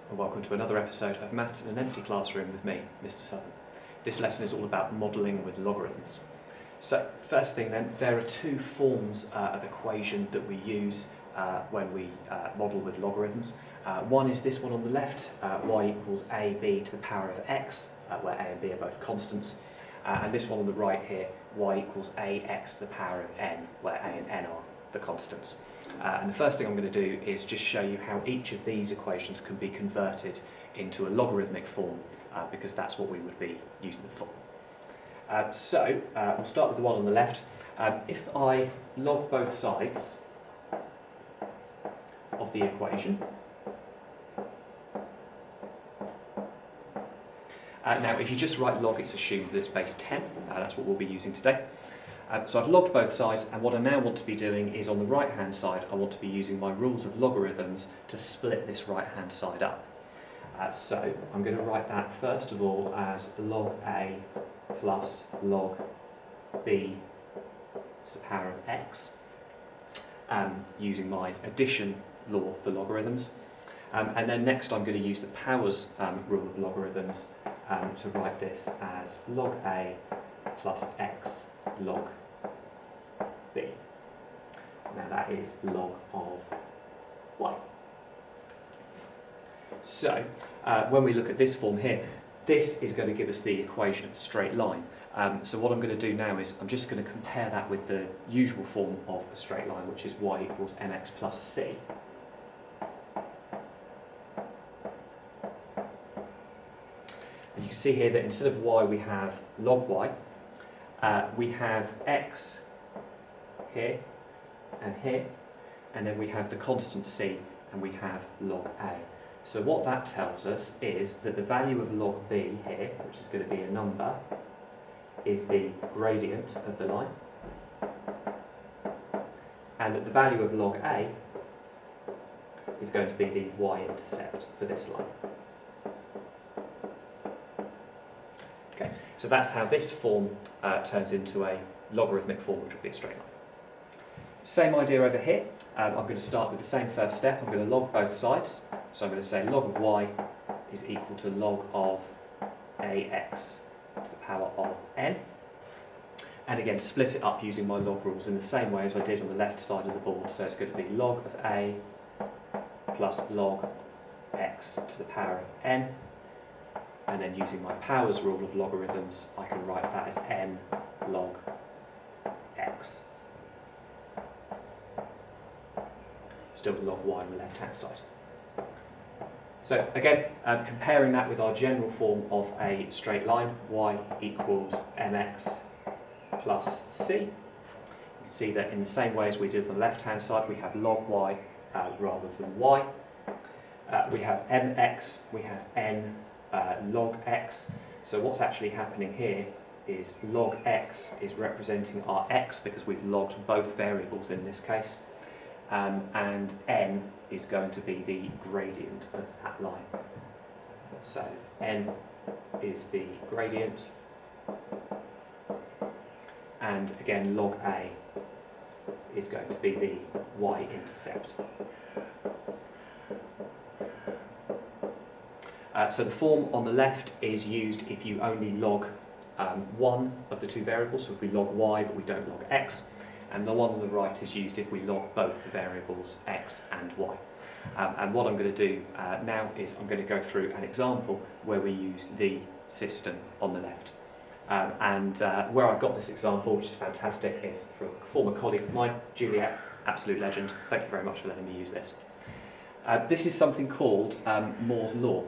and welcome to another episode of Maths in an Empty Classroom with me, Mr. Southern. This lesson is all about modelling with logarithms. So, first thing then, there are two forms of equation that we use when we model with logarithms. One is this one on the left, y equals ab to the power of x, where a and b are both constants. And this one on the right here, y equals ax to the power of n, where a and n are the constants. And the first thing I'm going to do is just show you how each of these equations can be converted into a logarithmic form, because that's what we would be using them for. We'll start with the one on the left. If I log both sides of the equation, now if you just write log, it's assumed that it's base 10, that's what we'll be using today. So I've logged both sides, and what I now want to be doing is on the right hand side I want to be using my rules of logarithms to split this right hand side up. So I'm going to write that first of all as log a plus log b to the power of x, using my addition law for logarithms. And then next I'm going to use the powers rule of logarithms to write this as log a plus x log b. Now that is log of y. So when we look at this form here, this is going to give us the equation, a straight line. So what I'm going to do now is I'm just going to compare that with the usual form of a straight line, which is y equals mx plus c. And you can see here that instead of y we have log y, we have x here, and then we have the constant c, and we have log a. So what that tells us is that the value of log b here, which is going to be a number, is the gradient of the line, and that the value of log a is going to be the y-intercept for this line. Okay, so that's how this form turns into a logarithmic form, which would be a straight line. Same idea over here. I'm going to start with the same first step. I'm going to log both sides. So I'm going to say log of y is equal to log of ax to the power of n. And again, split it up using my log rules in the same way as I did on the left side of the board. So it's going to be log of a plus log x to the power of n. And then using my powers rule of logarithms, I can write that as n log x. Still log y on the left hand side. So again, comparing that with our general form of a straight line, y equals mx plus c. You can see that in the same way as we did on the left hand side, we have log y rather than y. We have mx, we have n log x. So what's actually happening here is log x is representing our x because we've logged both variables in this case. And n is going to be the gradient of that line. So n is the gradient, and again log a is going to be the y-intercept. So the form on the left is used if you only log one of the two variables, so if we log y but we don't log x. And the one on the right is used if we log both the variables x and y. And what I'm going to do now is I'm going to go through an example where we use the system on the left. Where I got this example, which is fantastic, is from a former colleague of mine, Juliet, absolute legend. Thank you very much for letting me use this. This is something called Moore's law,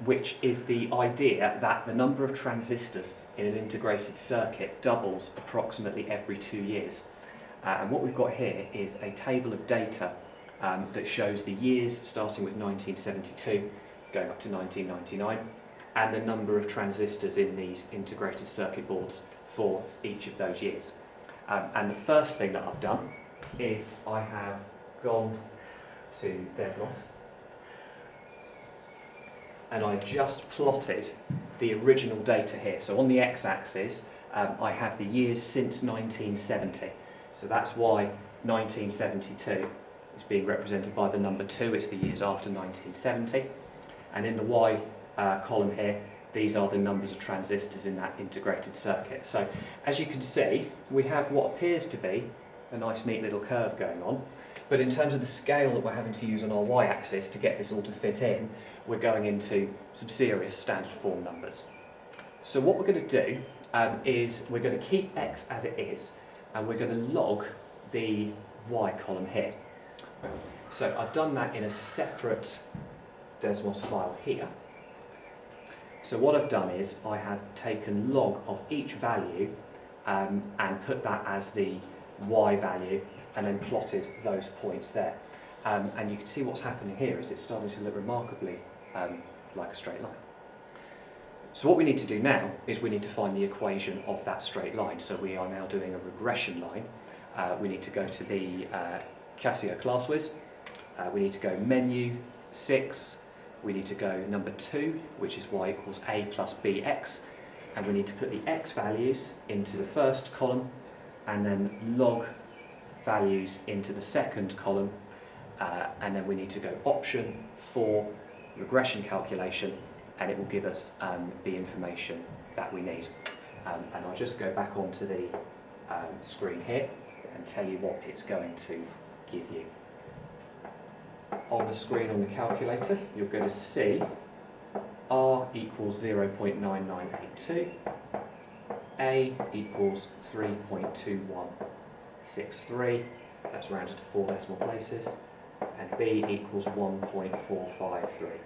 which is the idea that the number of transistors in an integrated circuit doubles approximately every 2 years. And what we've got here is a table of data that shows the years starting with 1972 going up to 1999 and the number of transistors in these integrated circuit boards for each of those years. And the first thing that I've done is I have gone to Desmos and I've just plotted the original data here. So on the x-axis, I have the years since 1970. So that's why 1972 is being represented by the number 2. It's the years after 1970. And in the Y column here, these are the numbers of transistors in that integrated circuit. So as you can see, we have what appears to be a nice neat little curve going on, but in terms of the scale that we're having to use on our y-axis to get this all to fit in, we're going into some serious standard form numbers. So what we're going to do is we're going to keep x as it is, and we're going to log the y column here. So I've done that in a separate Desmos file here. So what I've done is I have taken log of each value and put that as the y value and then plotted those points there. And you can see what's happening here is it's starting to look remarkably like a straight line. So what we need to do now is we need to find the equation of that straight line. So we are now doing a regression line. We need to go to the Casio ClassWiz. We need to go menu 6. We need to go number 2, which is y equals a plus bx, and we need to put the x values into the first column and then log values into the second column, and then we need to go option for regression calculation, and it will give us the information that we need. And I'll just go back onto the screen here and tell you what it's going to give you. On the screen on the calculator, you're going to see R equals 0.9982, A equals 3.2163, that's rounded to 4 decimal places, and B equals 1.453,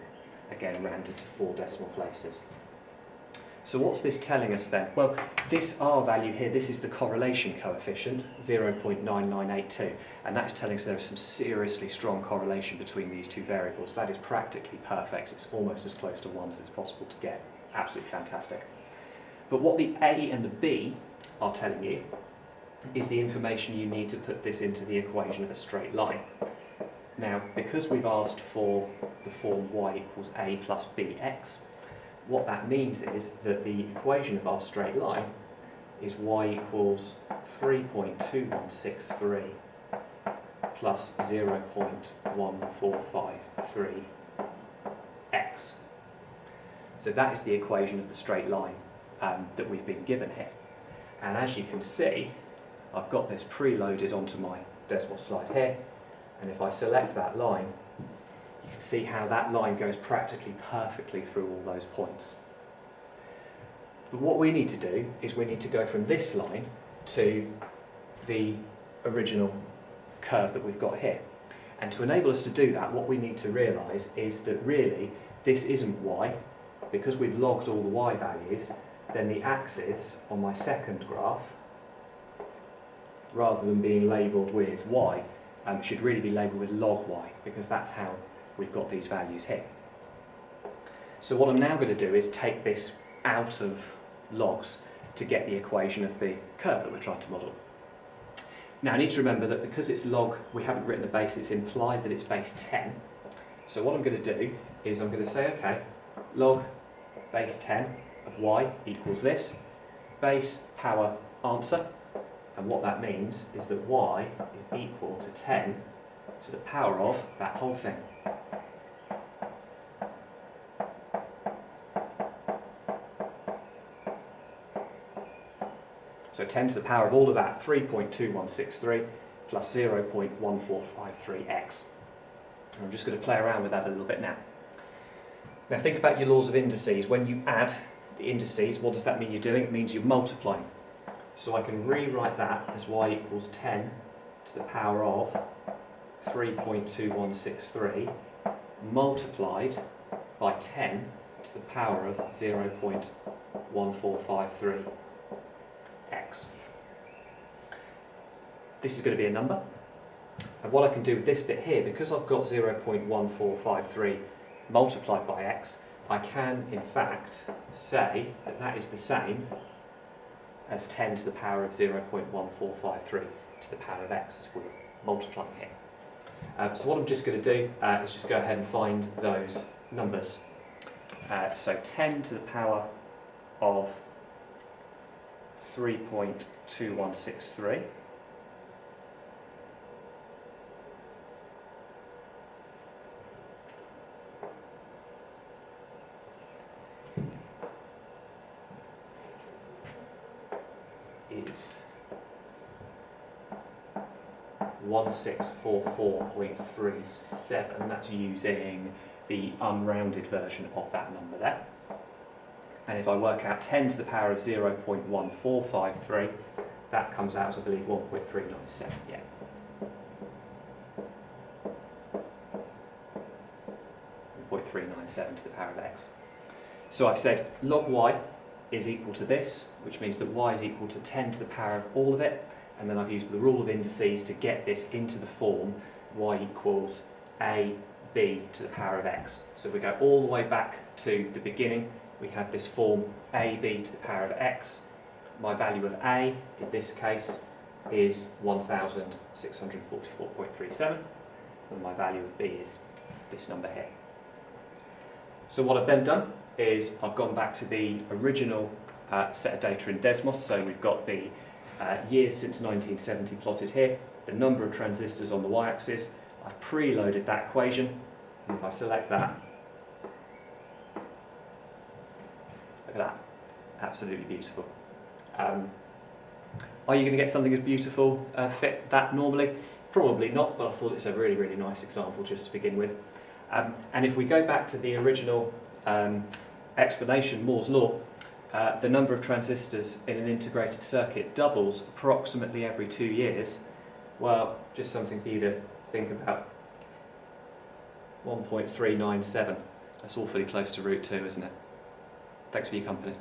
again rounded to 4 decimal places. So what's this telling us then? Well, this R value here, this is the correlation coefficient, 0.9982, and that's telling us there is some seriously strong correlation between these two variables. That is practically perfect. It's almost as close to 1 as it's possible to get. Absolutely fantastic. But what the A and the B are telling you is the information you need to put this into the equation of a straight line. Now, because we've asked for the form y equals a plus bx, what that means is that the equation of our straight line is y equals 3.2163 plus 0.1453x. So that is the equation of the straight line that we've been given here. And as you can see, I've got this preloaded onto my Desmos slide here, and if I select that line, you can see how that line goes practically perfectly through all those points. But what we need to do is we need to go from this line to the original curve that we've got here. And to enable us to do that, what we need to realise is that really this isn't y. Because we've logged all the y values, then the axis on my second graph, rather than being labelled with y, should really be labelled with log y, because that's how we've got these values here. So what I'm now going to do is take this out of logs to get the equation of the curve that we're trying to model. Now I need to remember that because it's log, we haven't written a base, it's implied that it's base 10. So what I'm going to do is I'm going to say, okay, log base 10 of y equals this, base power answer, and what that means is that y is equal to 10 to the power of that whole thing. So 10 to the power of all of that, 3.2163 plus 0.1453x. I'm just going to play around with that a little bit now. Now think about your laws of indices. When you add the indices, what does that mean you're doing? It means you're multiplying. So I can rewrite that as y equals 10 to the power of 3.2163 multiplied by 10 to the power of 0.1453x. This is going to be a number, and what I can do with this bit here, because I've got 0.1453 multiplied by x, I can in fact say that that is the same as 10 to the power of 0.1453 to the power of x as we're multiplying here. So what I'm just going to do is just go ahead and find those numbers. So 10 to the power of 3.2163 is 1644.37. That's using the unrounded version of that number there. And if I work out 10 to the power of 0.1453, that comes out as, I believe, 1.397. Yeah. .397 to the power of x. So I've said log y is equal to this, which means that y is equal to 10 to the power of all of it, and then I've used the rule of indices to get this into the form y equals ab to the power of x. So if we go all the way back to the beginning, we have this form ab to the power of x. My value of a, in this case, is 1644.37, and my value of b is this number here. So what I've then done is I've gone back to the original set of data in Desmos. So we've got the years since 1970 plotted here, the number of transistors on the y-axis. I've preloaded that equation, and if I select that, look at that, absolutely beautiful. Are you going to get something as beautiful fit that normally? Probably not, but I thought it's a really, really nice example just to begin with. And if we go back to the original explanation, Moore's law, the number of transistors in an integrated circuit doubles approximately every 2 years. Well, just something for you to think about. 1.397. That's awfully close to root 2, isn't it? Thanks for your company.